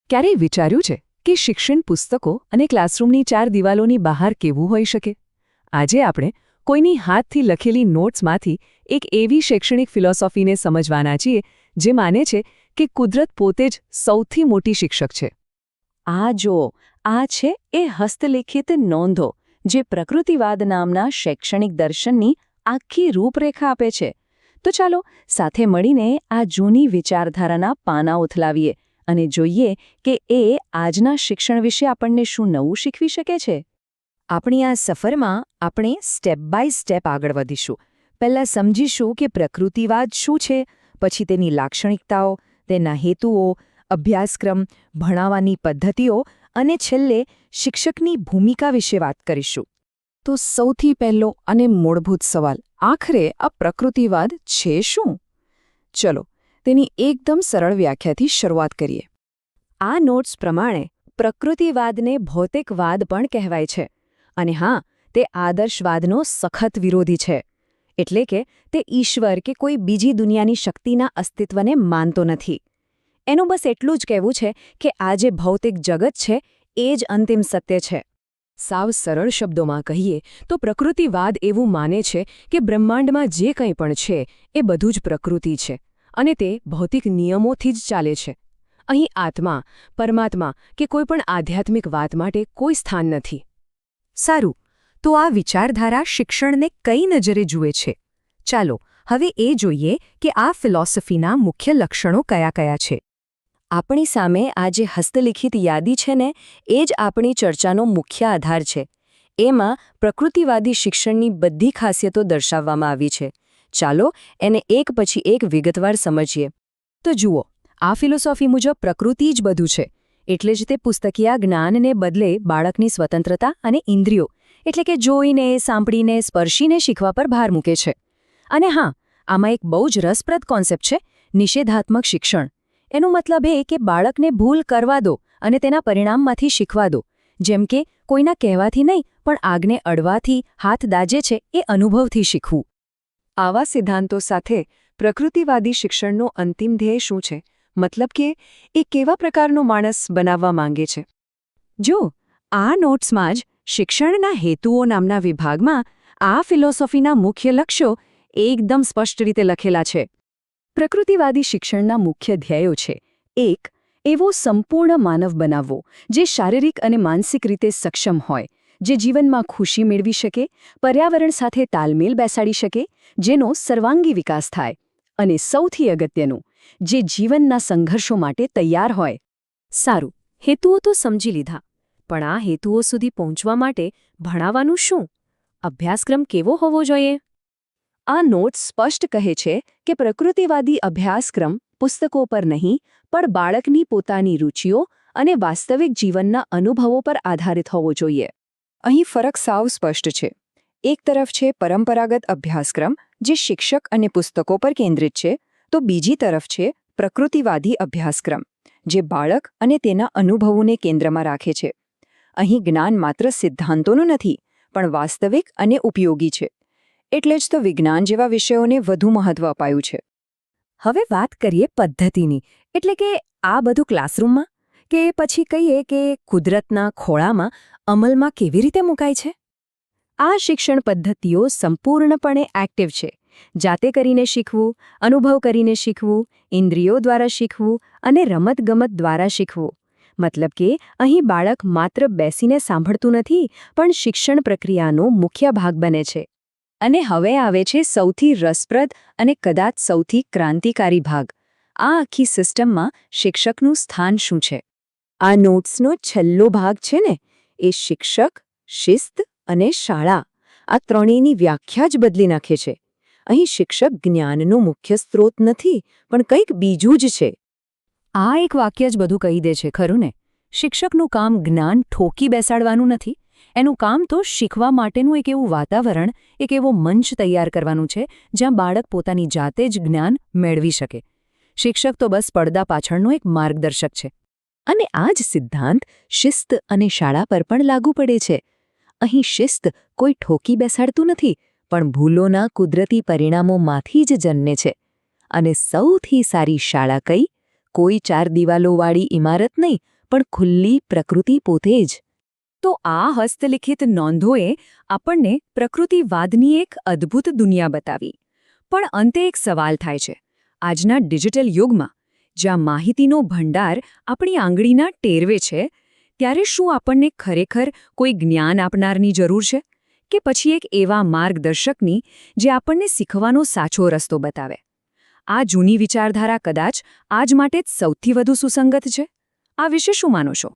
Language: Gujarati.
ક્યારેય વિચાર્યું છે કે શિક્ષણ પુસ્તકો અને ક્લાસરૂમની 4 દિવાલોની બહાર કેવું હોઈ શકે? આજે આપણે કોઈની હાથથી લખેલી નોટ્સમાંથી એક એવી શૈક્ષણિક ફિલોસોફીને સમજવાના છીએ જે માને છે કે કુદરત પોતે જ સૌથી મોટી શિક્ષક છે. આ જુઓ, આ છે એ હસ્તલિખિત નોંધો જે પ્રકૃતિવાદ નામના શૈક્ષણિક દર્શનની આખી રૂપરેખા આપે છે. તો ચાલો સાથે મળીને આ જૂની વિચારધારાના પાના ઉથલાવીએ અને જોઈએ કે એ આજના શિક્ષણ વિશે આપણને શું નવું શીખવી શકે છે. આપણી આ સફરમાં આપણે સ્ટેપ બાય સ્ટેપ આગળ વધીશું. પહેલાં સમજીશું કે પ્રકૃતિવાદ શું છે, પછી તેની લાક્ષણિકતાઓ, તેના હેતુઓ, અભ્યાસક્રમ, ભણાવવાની પદ્ધતિઓ અને છેલ્લે શિક્ષકની ભૂમિકા વિશે વાત કરીશું. તો સૌથી પહેલો અને મૂળભૂત સવાલ, આખરે આ પ્રકૃતિવાદ છે શું? ચલો તેની એકદમ સરળ વ્યાખ્યાથી શરૂઆત કરીએ. આ નોટ્સ પ્રમાણે પ્રકૃતિવાદને ભૌતિકવાદ પણ કહેવાય છે. અને હા, તે આદર્શવાદનો સખત વિરોધી છે. એટલે કે તે ઈશ્વર કે કોઈ બીજી દુનિયાની શક્તિના અસ્તિત્વને માનતો નથી. એનું બસ એટલું જ કહેવું છે કે આ જે ભૌતિક જગત છે એ જ અંતિમ સત્ય છે. સાવ સરળ શબ્દોમાં કહીએ તો પ્રકૃતિવાદ એવું માને છે કે બ્રહ્માંડમાં જે કંઈ પણ છે એ બધું જ પ્રકૃતિ છે અને તે ભૌતિક નિયમોથી જ ચાલે છે. અહીં આત્મા, પરમાત્મા કે કોઈ પણ આધ્યાત્મિક વાત માટે કોઈ સ્થાન નથી. સારું, તો આ વિચારધારા શિક્ષણને કઈ નજરે જુએ છે? ચાલો હવે એ જોઈએ કે આ ફિલોસોફીના મુખ્ય લક્ષણો કયા કયા છે. આપણી સામે આ જે હસ્તલિખિત યાદી છે ને એ જ આપણી ચર્ચાનો મુખ્ય આધાર છે. એમાં પ્રકૃતિવાદી શિક્ષણની બધી ખાસિયતો દર્શાવવામાં આવી છે. ચાલો એને એક પછી એક વિગતવાર સમજીએ. તો જુઓ, આ ફિલોસોફી મુજબ પ્રકૃતિ જ બધું છે. એટલે જ તે પુસ્તકીય જ્ઞાનને બદલે બાળકની સ્વતંત્રતા અને ઇન્દ્રિયો એટલે કે જોઈને, સાંભળીને, સ્પર્શીને શીખવા પર ભાર મૂકે છે. અને હા, આમાં એક બહુ જ રસપ્રદ કોન્સેપ્ટ છે, નિષેધાત્મક શિક્ષણ. એનો મતલબ એ કે બાળકને ભૂલ કરવા દો અને તેના પરિણામમાંથી શીખવા દો. જેમ કે કોઈના કહેવાથી નહીં પણ આગને અડવાથી હાથ દાજે છે એ અનુભવથી શીખવું. આવા સિદ્ધાંતો સાથે પ્રકૃતિવાદી શિક્ષણનો અંતિમ ધ્યેય શું છે? મતલબ કે એ કેવા પ્રકારનો માણસ બનાવવા માંગે છે? જો આ નોટ્સમાં જ શિક્ષણના હેતુઓ નામના વિભાગમાં આ ફિલોસોફીના મુખ્ય લક્ષ્યો એકદમ સ્પષ્ટ રીતે લખેલા છે. પ્રકૃતિવાદી શિક્ષણના મુખ્ય ધ્યેયો છે: 1. એવો સંપૂર્ણ માનવ બનાવવો જે શારીરિક અને માનસિક રીતે સક્ષમ હોય, જે જીવનમાં ખુશી મેળવી શકે, પર્યાવરણ સાથે તાલમેલ બેસાડી શકે, જેનો સર્વાંગી વિકાસ થાય. અને સૌથી અગત્યનું, જે જીવનના સંઘર્ષો માટે તૈયાર હોય. સારું, હેતુઓ તો સમજી લીધા. પણ આ હેતુઓ સુધી પહોંચવા માટે ભણાવવાનું શું? અભ્યાસક્રમ કેવો હોવો જોઈએ? આ નોટ્સ સ્પષ્ટ કહે છે કે પ્રકૃતિવાદી અભ્યાસક્રમ પુસ્તકો પર નહીં પણ બાળકની પોતાની રુચિઓ અને વાસ્તવિક જીવનના અનુભવો પર આધારિત હોવો જોઈએ. અહીં ફરક સાવ સ્પષ્ટ છે. એક તરફ છે પરંપરાગત અભ્યાસક્રમ જે શિક્ષક અને પુસ્તકો પર કેન્દ્રિત છે, તો બીજી તરફ છે પ્રકૃતિવાદી અભ્યાસક્રમ જે બાળક અને તેના અનુભવોને કેન્દ્રમાં રાખે છે. અહીં જ્ઞાન માત્ર સિદ્ધાંતોનું નથી પણ વાસ્તવિક અને ઉપયોગી છે. એટલે જ તો વિજ્ઞાન જેવા વિષયોને વધુ મહત્વ અપાયું છે. હવે વાત કરીએ પદ્ધતિની, એટલે કે આ બધું ક્લાસરૂમમાં કે પછી કહીએ કે કુદરતના ખોળામાં અમલમાં કેવી રીતે મુકાય છે? આ શિક્ષણ પદ્ધતિઓ સંપૂર્ણપણે એક્ટિવ છે. જાતે કરીને શીખવું, અનુભવ કરીને શીખવું, ઇન્દ્રિયો દ્વારા શીખવું અને રમતગમત દ્વારા શીખવું. મતલબ કે અહીં બાળક માત્ર બેસીને સાંભળતું નથી પણ શિક્ષણ પ્રક્રિયાનો મુખ્ય ભાગ બને છે. અને હવે આવે છે સૌથી રસપ્રદ અને કદાચ સૌથી ક્રાંતિકારી ભાગ. આ આખી સિસ્ટમમાં શિક્ષકનું સ્થાન શું છે? આ નોટ્સનો છેલ્લો ભાગ છે ને, એ શિક્ષક, શિસ્ત અને શાળા આ ત્રણેયની વ્યાખ્યા જ બદલી નાખે છે. અહીં શિક્ષક જ્ઞાનનો મુખ્ય સ્ત્રોત નથી પણ કંઈક બીજું જ છે. આ એક વાક્ય જ બધું કહી દે છે, ખરું ને? શિક્ષકનું કામ જ્ઞાન ઠોકી બેસાડવાનું નથી. એનું કામ તો શીખવા માટેનું એક એવું વાતાવરણ, એક એવો મંચ તૈયાર કરવાનું છે જ્યાં બાળક પોતાની જાતે જ જ્ઞાન મેળવી શકે. શિક્ષક તો બસ પડદા પાછળનો એક માર્ગદર્શક છે. અને આ જ સિદ્ધાંત શિસ્ત અને શાળા પર પણ લાગુ પડે છે. અહીં શિસ્ત કોઈ ઠોકી બેસાડતું નથી પણ ભૂલોના કુદરતી પરિણામોમાંથી જ જન્મે છે. અને સૌથી સારી શાળા કઈ? કોઈ 4 દિવાલોવાળી ઇમારત નહીં પણ ખુલ્લી પ્રકૃતિ પોતે જ. તો આ હસ્તલિખિત નોંધોએ આપણને પ્રકૃતિવાદની એક અદ્ભુત દુનિયા બતાવી. પણ અંતે એક સવાલ થાય છે. આજના ડિજિટલ યુગમાં જ્યાં માહિતીનો ભંડાર આપણી આંગળીના ટેરવે છે, ત્યારે શું આપણને ખરેખર કોઈ જ્ઞાન આપનારની જરૂર છે? કે પછી એક એવા માર્ગદર્શકની જે આપણને શીખવાનો સાચો રસ્તો બતાવે? આ જૂની વિચારધારા કદાચ આજ માટે જ સૌથી વધુ સુસંગત છે. આ વિશે શું માનો છો?